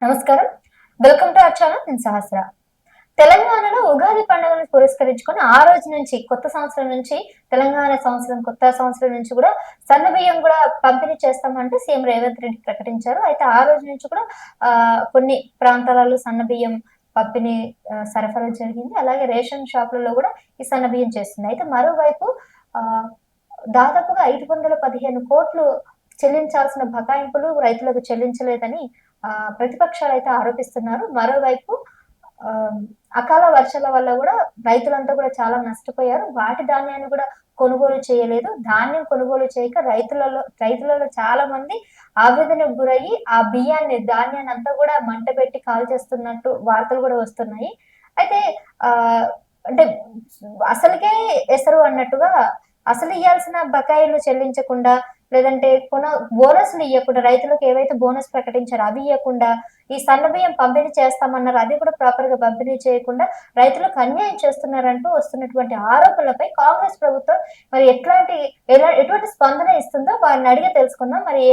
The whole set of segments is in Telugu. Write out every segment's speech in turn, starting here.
నమస్కారం. Welcome to our channel. నేను సహస్ర. తెలంగాణలో ఉగాది పండుగను పురస్కరించుకొని ఆ రోజు నుంచి కొత్త సంవత్సరం నుంచి తెలంగాణ సంవత్సరం కొత్త సంవత్సరం నుంచి కూడా సన్నబియ్యం కూడా పంపిణీ చేస్తామంటూ సీఎం రేవంత్ రెడ్డి ప్రకటించారు. అయితే ఆ రోజు నుంచి కూడా కొన్ని ప్రాంతాలలో సన్నబియ్యం పంపిణీ సరఫరా జరిగింది. అలాగే రేషన్ షాపులలో కూడా ఈ సన్నబియ్యం చేస్తుంది. అయితే మరోవైపు దాదాపుగా 515 కోట్లు చెల్లించాల్సిన బకాయింపులు రైతులకు చెల్లించలేదని ప్రతిపక్షాలు అయితే ఆరోపిస్తున్నారు. మరోవైపు అకాల వర్షాల వల్ల కూడా రైతులంతా కూడా చాలా నష్టపోయారు. వాటి ధాన్యాన్ని కూడా కొనుగోలు చేయలేదు. ధాన్యం కొనుగోలు చేయక రైతులలో చాలా మంది ఆవేదనకు గురయ్యి ఆ ధాన్యాన్ని అంతా కూడా మంట పెట్టి కాల్ చేస్తున్నట్టు వార్తలు కూడా వస్తున్నాయి. అయితే అంటే అసలుకే ఎసరు అన్నట్టుగా అసలు ఇయ్యాల్సిన బకాయిలు చెల్లించకుండా, లేదంటే బోనస్లు ఇవ్వకుండా, రైతులకు ఏవైతే బోనస్ ప్రకటించారో అవి ఇవ్వకుండా, ఈ సన్నబియ్యం పంపిణీ చేస్తామన్నారు అది కూడా ప్రాపర్ గా పంపిణీ చేయకుండా రైతులకు అన్యాయం చేస్తున్నారంటూ వస్తున్నటువంటి ఆరోపణలపై కాంగ్రెస్ ప్రభుత్వం మరి ఎటువంటి స్పందన ఇస్తుందో వారిని అడిగి తెలుసుకుందాం. మరి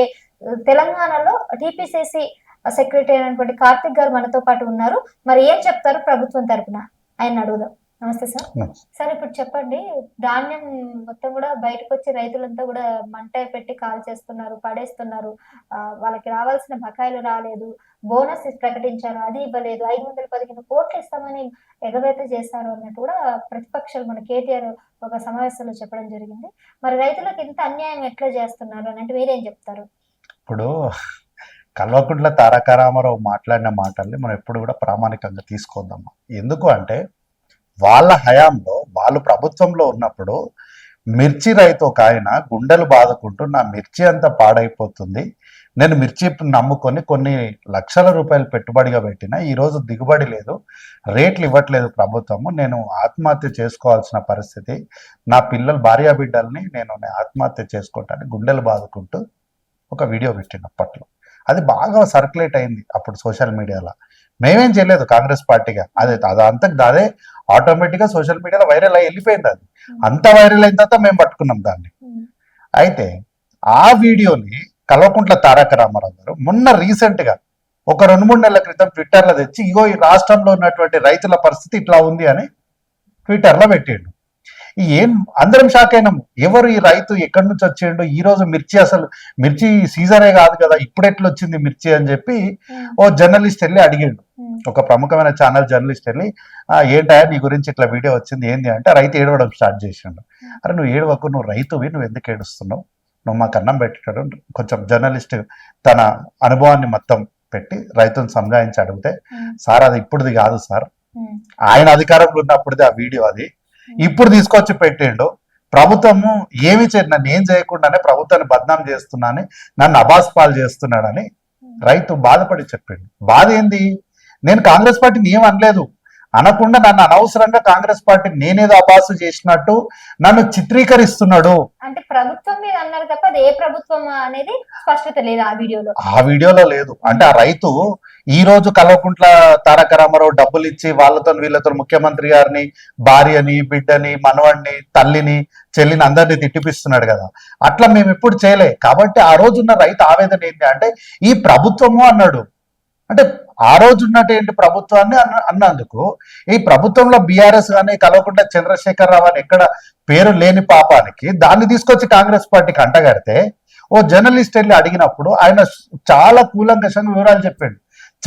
తెలంగాణలో టిపిసిసి సెక్రటరీ అయినటువంటి కార్తిక్ గారు మనతో పాటు ఉన్నారు. మరి ఏం చెప్తారు ప్రభుత్వం తరపున ఆయన అడుగుదాం. నమస్తే సార్. సార్ ఇప్పుడు చెప్పండి, ధాన్యం మొత్తం కూడా బయటకు వచ్చి రైతులంతా కూడా మంట పెట్టి కాల్ చేస్తున్నారు, పడేస్తున్నారు. వాళ్ళకి రావాల్సిన బకాయిలు రాలేదు, బోనస్ ప్రకటించారు అది ఇవ్వలేదు, 515 కోట్లు ఇస్తామని ఎగవేత చేశారు అన్నట్టు కూడా ప్రతిపక్షాలు మన కేటీఆర్ ఒక సమావేశంలో చెప్పడం జరిగింది. మరి రైతులకు ఇంత అన్యాయం ఎట్లా చేస్తున్నారు అని అంటే మీరేం చెప్తారు? ఇప్పుడు కల్వకుంట్ల తారక రామారావు మాట్లాడిన మాటల్ని మనం ఎప్పుడు కూడా ప్రామాణికంగా తీసుకోద్దామా. ఎందుకు అంటే వాళ్ళ హయాంలో వాళ్ళు ప్రభుత్వంలో ఉన్నప్పుడు మిర్చి రైతు ఒక ఆయన గుండెలు బాదుకుంటూ నా మిర్చి అంతా పాడైపోతుంది, నేను మిర్చి నమ్ముకొని కొన్ని లక్షల రూపాయలు పెట్టుబడిగా పెట్టినా ఈరోజు దిగుబడి లేదు, రేట్లు ఇవ్వట్లేదు ప్రభుత్వము, నేను ఆత్మహత్య చేసుకోవాల్సిన పరిస్థితి, నా పిల్లలు భార్యా బిడ్డల్ని నేను ఆత్మహత్య చేసుకుంటాను గుండెలు బాదుకుంటూ ఒక వీడియో పెట్టిన అప్పట్లో. అది బాగా సర్క్యులేట్ అయింది అప్పుడు సోషల్ మీడియాలో. మేమేం చేయలేదు కాంగ్రెస్ పార్టీగా, అదే ఆటోమేటిక్గా సోషల్ మీడియాలో వైరల్ అయ్యి వెళ్ళిపోయింది. అది అంత వైరల్ అయిన తర్వాత మేము పట్టుకున్నాం దాన్ని. అయితే ఆ వీడియోని కల్వకుంట్ల తారక రామారావు గారు మొన్న రీసెంట్గా ఒక 2-3 నెలల క్రితం ట్విట్టర్లో తెచ్చి ఇగో ఈ రాష్ట్రంలో ఉన్నటువంటి రైతుల పరిస్థితి ఇట్లా ఉంది అని ట్విట్టర్లో పెట్టిండు. ఏం అందరం షాక్ అయినాము, ఎవరు ఈ రైతు, ఎక్కడి నుంచి వచ్చిండు, ఈ రోజు మిర్చి సీజనే కాదు కదా, ఇప్పుడు ఎట్లా వచ్చింది మిర్చి అని చెప్పి ఓ జర్నలిస్ట్ వెళ్ళి అడిగిండు. ఒక ప్రముఖమైన ఛానల్ జర్నలిస్ట్ వెళ్ళి ఏంటా నీ గురించి ఇట్లా వీడియో వచ్చింది ఏంది అంటే రైతు ఏడవడం స్టార్ట్ చేసిండు. అరే నువ్వు ఏడవకు, నువ్వు రైతువి, నువ్వు ఎందుకు ఏడుస్తున్నావు, నువ్వు మాకు అన్నం పెట్టాడు. కొంచెం జర్నలిస్ట్ తన అనుభవాన్ని మొత్తం పెట్టి రైతుని సంజాయించి అడిగితే, సార్ అది ఇప్పుడుది కాదు సార్, ఆయన అధికారంలో ఉన్నప్పుడుది ఆ వీడియో, అది ఇప్పుడు తీసుకొచ్చి పెట్టిండు, ప్రభుత్వము ఏమి నన్ను ఏం చేయకుండానే ప్రభుత్వాన్ని బద్నాం చేస్తున్నానని, నన్ను అబాస్ పాలు చేస్తున్నాడని రైతు బాధపడి చెప్పిండు. బాధ ఏంది, నేను కాంగ్రెస్ పార్టీని ఏం అనలేదు, అనకుండా నన్ను అనవసరంగా కాంగ్రెస్ పార్టీ నేనేదో అబాసు చేసినట్టు నన్ను చిత్రీకరిస్తున్నాడు. అంటే ప్రభుత్వం మీద అన్నారు తప్ప అది ఏ ప్రభుత్వం అనేది స్పష్టత లేదు ఆ వీడియోలో లేదు. అంటే ఆ రైతు ఈ రోజు కల్వకుంట్ల తారక రామారావు డబ్బులు ఇచ్చి వాళ్ళతో వీళ్ళతో ముఖ్యమంత్రి గారిని, భార్యని, బిడ్డని, మనవడిని, తల్లిని, చెల్లిని అందరినీ తిట్టిపిస్తున్నాడు కదా. అట్లా మేము ఎప్పుడు చేయలే. కాబట్టి ఆ రోజున్న రైతు ఆవేదన ఏంటి అంటే ఈ ప్రభుత్వము అన్నాడు. అంటే ఆ రోజు ఉన్నటువంటి ప్రభుత్వాన్ని అన్నందుకు ఈ ప్రభుత్వంలో బీఆర్ఎస్ కానీ కల్వకుంట్ల చంద్రశేఖరరావు అని ఎక్కడ పేరు లేని పాపానికి దాన్ని తీసుకొచ్చి కాంగ్రెస్ పార్టీకి అంటగడితే ఓ జర్నలిస్ట్ వెళ్ళి అడిగినప్పుడు ఆయన చాలా కూలంకషంగా వివరాలు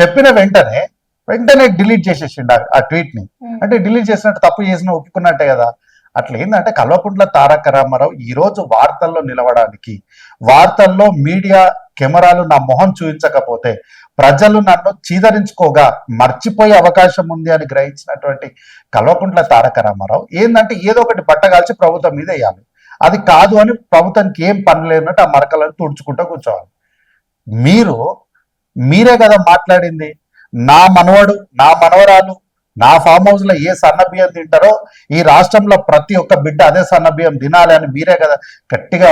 చెప్పిన వెంటనే డిలీట్ చేసేసిండు ఆ ట్వీట్ ని. అంటే డిలీట్ చేసినట్టు తప్పు చేసిన ఒప్పుకున్నట్టే కదా. అట్లా ఏంటంటే కల్వకుంట్ల తారక రామారావు ఈ రోజు వార్తల్లో నిలవడానికి, వార్తల్లో మీడియా కెమెరాలు నా మొహం చూపించకపోతే ప్రజలు నన్ను చీదరించుకోగా మర్చిపోయే అవకాశం ఉంది అని గ్రహించినటువంటి కల్వకుంట్ల తారక రామారావు ఏంటంటే ఏదో ఒకటి బట్టగాల్చి ప్రభుత్వం మీద వేయాలి. అది కాదు అని ప్రభుత్వానికి ఏం పని లేనట్టు ఆ మరకలను తుడుచుకుంటూ కూర్చోవాలి. మీరే కదా మాట్లాడింది, నా మనవడు, నా మనవరాలు నా ఫామ్ హౌస్ లో ఏ సన్నబియ్యం తింటారో ఈ రాష్ట్రంలో ప్రతి ఒక్క బిడ్డ అదే సన్నబియ్యం తినాలి అని మీరే కదా గట్టిగా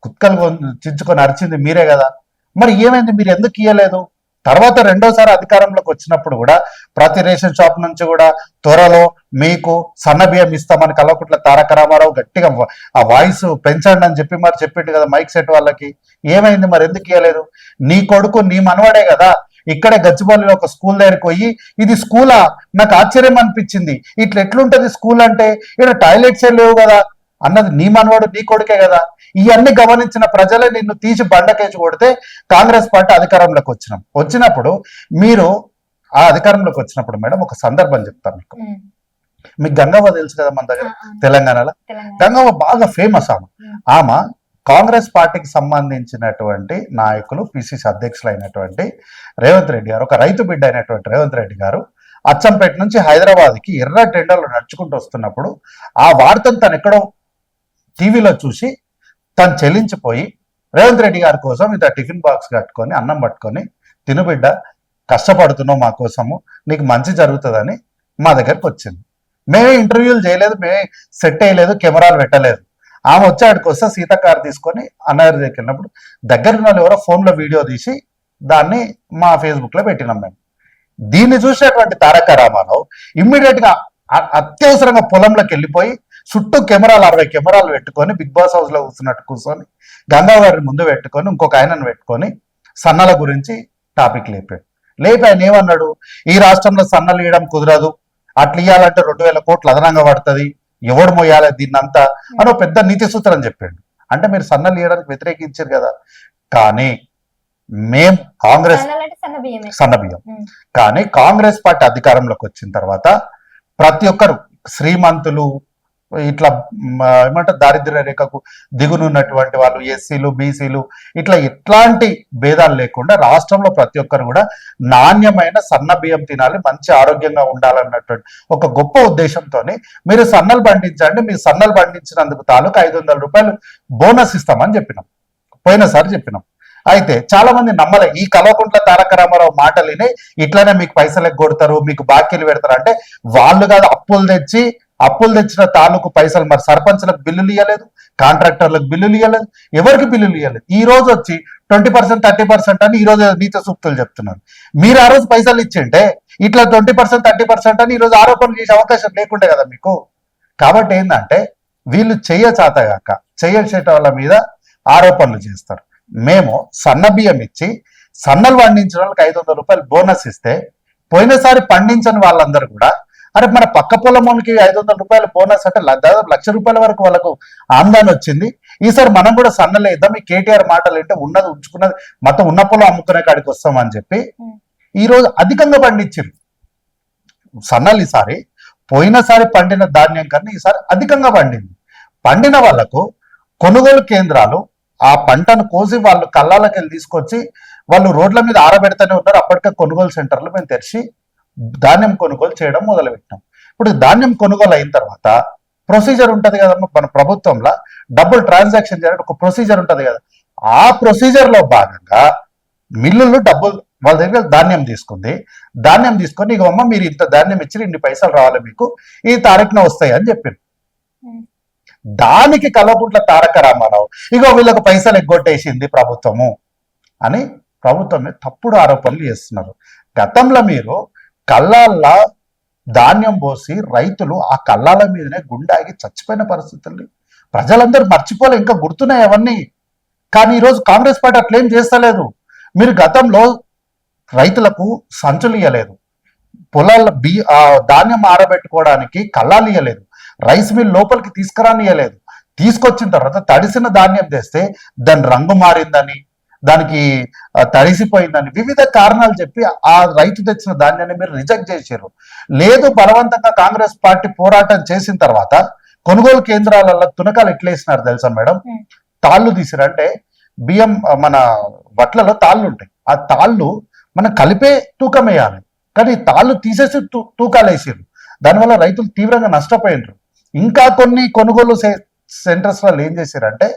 కుక్కలు చించుకొని అరిచింది మీరే కదా. మరి ఏమైంది, మీరు ఎందుకు ఇయ్యలేదు? తర్వాత రెండోసారి అధికారంలోకి వచ్చినప్పుడు కూడా ప్రతి రేషన్ షాప్ నుంచి కూడా త్వరలో మీకు సన్నబియ్యం ఇస్తామని కల్వకుంట్ల తారక రామారావు గట్టిగా ఆ వాయిస్ పెంచండి అని చెప్పిండు కదా మైక్ సెట్ వాళ్ళకి. ఏమైంది మరి, ఎందుకు ఇవ్వలేదు? నీ కొడుకు నీ మనవడే కదా ఇక్కడే గచ్చిబౌలిలో ఒక స్కూల్ దగ్గరికి పోయి ఇది స్కూలా నాకు ఆశ్చర్యం అనిపించింది, ఇట్లా ఎట్లుంటది స్కూల్ అంటే ఇక్కడ టాయిలెట్సే లేవు కదా అన్నది నీ మనవాడు నీ కొడుకే కదా. ఇవన్నీ గమనించిన ప్రజలే నిన్ను తీసి బండకేసి కొడితే కాంగ్రెస్ పార్టీ అధికారంలోకి వచ్చినప్పుడు మీరు ఆ అధికారంలోకి వచ్చినప్పుడు మేడం ఒక సందర్భం చెప్తాను మీకు. మీకు గంగవ్వ తెలుసు కదా మన దగ్గర తెలంగాణలో. గంగవ్వ బాగా ఫేమస్ ఆమె కాంగ్రెస్ పార్టీకి సంబంధించినటువంటి నాయకులు పిసిసి అధ్యక్షులు అయినటువంటి రేవంత్ రెడ్డి గారు, ఒక రైతు బిడ్డ అయినటువంటి రేవంత్ రెడ్డి గారు అచ్చంపేట నుంచి హైదరాబాద్కి ఎర్ర టెండర్లు నడుచుకుంటూ వస్తున్నప్పుడు ఆ వార్తను తను ఎక్కడో టీవీలో చూసి తను చెల్లించిపోయి రేవంత్ రెడ్డి గారి కోసం ఇంత టిఫిన్ బాక్స్ కట్టుకొని అన్నం పట్టుకొని తినుబిడ్డ కష్టపడుతున్నావు మా కోసము, నీకు మంచి జరుగుతుందని మా దగ్గరకు వచ్చింది. మేమే ఇంటర్వ్యూలు చేయలేదు, మేమే సెట్ అయ్యలేదు, కెమెరాలు పెట్టలేదు. ఆమె వచ్చి ఆడికి వస్తే సీతకారు తీసుకొని అన్నగారి దగ్గరికి వెళ్ళినప్పుడు దగ్గర ఉన్న వాళ్ళు ఎవరో ఫోన్లో వీడియో తీసి దాన్ని మా ఫేస్బుక్లో పెట్టినాం మేము. దీన్ని చూసినటువంటి తారక రామారావు ఇమ్మీడియట్ గా అత్యవసరంగా పొలంలోకి వెళ్ళిపోయి చుట్టూ కెమెరాలు 60 కెమెరాలు పెట్టుకొని బిగ్ బాస్ హౌస్ లో కూర్చున్నట్టు కూర్చొని గంగా గారిని ముందు పెట్టుకొని ఇంకొక ఆయనను పెట్టుకొని సన్నల గురించి టాపిక్ లేపి ఆయన ఏమన్నాడు, ఈ రాష్ట్రంలో సన్నలు ఇవ్వడం కుదరదు, అట్లా ఇవ్వాలంటే 2000 కోట్లు అదనంగా పడుతుంది, ఎవడు మోయాలి దీన్నంతా అని ఒక పెద్ద నీతి సూత్రం చెప్పాడు. అంటే మీరు సన్నలు ఇవ్వడానికి వ్యతిరేకించారు కదా, కానీ మేం కాంగ్రెస్ సన్నబియ్యం కానీ కాంగ్రెస్ పార్టీ అధికారంలోకి వచ్చిన తర్వాత ప్రతి ఒక్కరు శ్రీమంతులు, ఇట్లా ఏమంటారు దారిద్ర్య రేఖకు దిగునున్నటువంటి వాళ్ళు, ఎస్సీలు బీసీలు, ఇట్లా ఎట్లాంటి భేదాలు లేకుండా రాష్ట్రంలో ప్రతి ఒక్కరు కూడా నాణ్యమైన సన్న బియ్యం తినాలి, మంచి ఆరోగ్యంగా ఉండాలన్నటువంటి ఒక గొప్ప ఉద్దేశంతో మీరు సన్నలు పండించండి, మీరు సన్నలు పండించినందుకు తాలూకు 500 రూపాయలు బోనస్ ఇస్తామని చెప్పినాం, పోయినసారి చెప్పినాం. అయితే చాలా మంది నమ్మలే. ఈ కల్వకుంట్ల తారక రామారావు మాటలు విని ఇట్లానే మీకు పైసలు ఎగ్గొడతారు, మీకు బాకీలు పెడతారు అంటే వాళ్ళు కాదు, అప్పులు తెచ్చిన తాలూకు పైసలు మరి సర్పంచ్లకు బిల్లులు ఇవ్వలేదు, కాంట్రాక్టర్లకు బిల్లులు ఇవ్వలేదు, ఎవరికి బిల్లులు ఇవ్వలేదు. ఈ రోజు వచ్చి 20% 30% అని ఈ రోజు నీతి సూక్తులు చెప్తున్నారు. మీరు ఆ రోజు పైసలు ఇచ్చింటే ఇట్లా 20% 30% అని ఈ రోజు ఆరోపణలు చేసే అవకాశం లేకుండే కదా మీకు. కాబట్టి ఏంటంటే వీళ్ళు చేయచాతగాక చేయచేట వాళ్ళ మీద ఆరోపణలు చేస్తారు. మేము సన్న బియ్యం ఇచ్చి సన్నలు పండించిన వాళ్ళకి 500 రూపాయలు బోనస్ ఇస్తే పోయినసారి పండించని వాళ్ళందరూ కూడా అరే మన పక్క పొలంకి 500 రూపాయల బోనస్ అంటే దాదాపు 1,00,000 రూపాయల వరకు వాళ్ళకు ఆందాన్ని వచ్చింది. ఈసారి మనం కూడా సన్నలే ఇద్దాం, ఈ కేటీఆర్ మాటలు ఏంటంటే ఉన్నది ఉంచుకున్నది మొత్తం ఉన్న పొలం అమ్ముకునే కాడికి వస్తామని చెప్పి ఈ రోజు అధికంగా పండించారు సన్నలు. ఈసారి పోయినసారి పండిన ధాన్యం కన్నా ఈసారి అధికంగా పండిన వాళ్లకు కొనుగోలు కేంద్రాలు ఆ పంటను కోసి వాళ్ళు కళ్ళాలకి వెళ్ళి తీసుకొచ్చి వాళ్ళు రోడ్ల మీద ఆరబెడతానే ఉన్నారు. అప్పటికే కొనుగోలు సెంటర్లు మేము తెరిచి ధాన్యం కొనుగోలు చేయడం మొదలుపెట్టాం. ఇప్పుడు ధాన్యం కొనుగోలు అయిన తర్వాత ప్రొసీజర్ ఉంటది కదమ్మా, మన ప్రభుత్వంలో డబ్బులు ట్రాన్సాక్షన్ చేయాలంటే ఒక ప్రొసీజర్ ఉంటది కదా. ఆ ప్రొసీజర్ లో భాగంగా మిల్లులు డబ్బులు వాళ్ళ దగ్గర ధాన్యం తీసుకొని ఇక అమ్మ మీరు ఇంత ధాన్యం ఇచ్చి ఇన్ని పైసలు రావాలి మీకు, ఈ తారీఖున వస్తాయి అని చెప్పారు. దానికి కల్వకుంట్ల తారక రామారావు ఇగో వీళ్ళకు పైసలు ఎగ్గొట్టేసింది ప్రభుత్వము అని ప్రభుత్వం మీద తప్పుడు ఆరోపణలు చేస్తున్నారు. గతంలో మీరు కళ్ళాల్లో ధాన్యం పోసి రైతులు ఆ కళ్ళాల మీదనే గుండాగి చచ్చిపోయిన పరిస్థితుల్ని ప్రజలందరూ మర్చిపోలే, ఇంకా గుర్తున్నాయి అవన్నీ. కానీ ఈరోజు కాంగ్రెస్ పార్టీ అట్లేం చేస్తలేదు. మీరు గతంలో రైతులకు సంచులు ఇవ్వలేదు, పొలాల ధాన్యం ఆరబెట్టుకోవడానికి కళ్ళాలు ఇవ్వలేదు, రైస్ మిల్ లోపలికి తీసుకురానియలేదు. తీసుకొచ్చిన తర్వాత తడిసిన ధాన్యం తెస్తే దాని రంగు మారిందని, దానికి తడిసిపోయిందని వివిధ కారణాలు చెప్పి ఆ రైతు తెచ్చిన ధాన్యాన్ని మీరు రిజెక్ట్ చేశారు. లేదు బలవంతంగా కాంగ్రెస్ పార్టీ పోరాటం చేసిన తర్వాత కొనుగోలు కేంద్రాలలో తునకాలు ఎట్లేసినారు తెలుసా మేడం, తాళ్ళు తీసిరు. అంటే బియ్యం మన వడ్లలో తాళ్ళు ఉంటాయి, ఆ తాళ్ళు మనం కలిపే తూకం వేయాలి, కానీ తాళ్ళు తీసేసి తూకాలు వేసారు. దానివల్ల రైతులు తీవ్రంగా నష్టపోయినారు. ఇంకా కొన్ని కొనుగోలు సెంటర్స్ లో ఏం చేశారంటే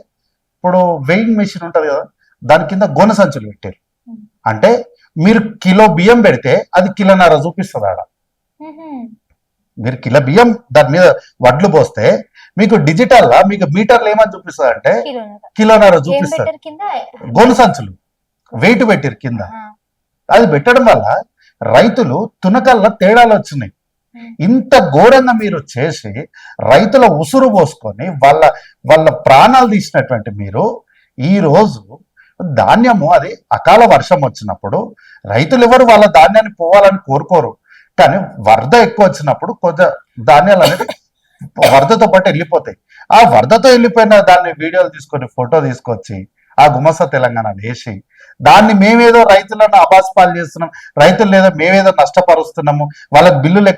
ఇప్పుడు వెయింగ్ మెషిన్ ఉంటది కదా, దాని కింద గోనె సంచులు పెట్టారు. అంటే మీరు కిలో బియ్యం పెడితే అది కిలోన్నర చూపిస్తుంది ఆడ. మీరు కిలో బియ్యం దాని మీద వడ్లు పోస్తే మీకు డిజిటల్ లా మీకు మీటర్లు ఏమని చూపిస్తుంది అంటే కిలోన్నర చూపిస్తుంది. గోనె సంచులు వెయిట్ పెట్టారు కింద. అది పెట్టడం వల్ల రైతులు తునకల్లో తేడాలు వచ్చినాయి. ఇంత ఘోరంగా మీరు చేసి రైతుల ఉసురు పోసుకొని వాళ్ళ ప్రాణాలు తీసినటువంటి మీరు ఈ రోజు ధాన్యము అది అకాల వర్షం వచ్చినప్పుడు రైతులు ఎవరు వాళ్ళ ధాన్యాన్ని పోవాలని కోరుకోరు, కానీ వరద ఎక్కువ వచ్చినప్పుడు కొంచెం ధాన్యాలు అనేది వరదతో పాటు వెళ్ళిపోతాయి. ఆ వరదతో వెళ్ళిపోయిన దాన్ని వీడియోలు తీసుకొని ఫోటో తీసుకొచ్చి ఆ గుమస్తా తెలంగాణ వేసి దాన్ని మేమేదో రైతులను అబాస్పాలు చేస్తున్నాం, రైతులు లేదో మేమేదో నష్టపరుస్తున్నాము, వాళ్ళకి బిల్లులు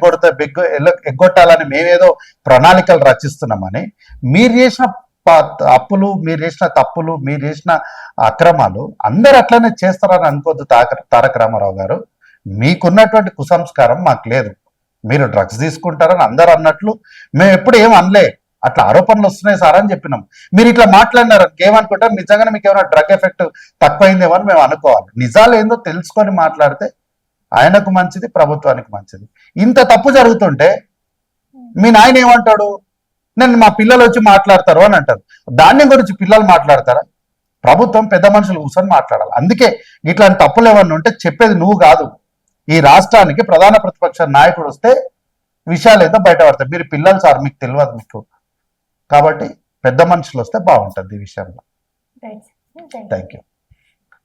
ఎగ్గొట్టాలని మేమేదో ప్రణాళికలు రచిస్తున్నామని మీరు చేసిన అప్పులు, మీరు చేసిన తప్పులు, మీరు చేసిన అక్రమాలు అందరు అట్లనే చేస్తారని అనుకోద్దు తారక రామారావు గారు. మీకున్నటువంటి కుసంస్కారం మాకు లేదు. మీరు డ్రగ్స్ తీసుకుంటారని అందరు అన్నట్లు మేము ఎప్పుడు ఏం అనలే, అట్లా ఆరోపణలు వస్తున్నాయి సార్ అని చెప్పినాం. మీరు ఇట్లా మాట్లాడినారు ఏమనుకుంటారు, నిజంగానే మీకు ఏమైనా డ్రగ్ ఎఫెక్ట్ తక్కువైందేమో అని మేము అనుకోవాలి. నిజాలు ఏందో తెలుసుకొని మాట్లాడితే ఆయనకు మంచిది, ప్రభుత్వానికి మంచిది. ఇంత తప్పు జరుగుతుంటే మీ నాయన ఏమంటాడు, నేను మా పిల్లలు వచ్చి మాట్లాడతారు అని అంటారు. ధాన్యం గురించి పిల్లలు మాట్లాడతారా? ప్రభుత్వం పెద్ద మనుషులు కూర్చొని మాట్లాడాలి. అందుకే ఇట్లాంటి తప్పులు ఏమన్నా ఉంటే చెప్పేది నువ్వు కాదు, ఈ రాష్ట్రానికి ప్రధాన ప్రతిపక్ష నాయకుడు వస్తే విషయాలు ఏదో బయటపడతాయి. మీరు పిల్లలు సార్, మీకు తెలియదు మీకు, కాబట్టి పెద్ద మనుషులు వస్తే బాగుంటుంది ఈ విషయంలో. రైట్. Thank you.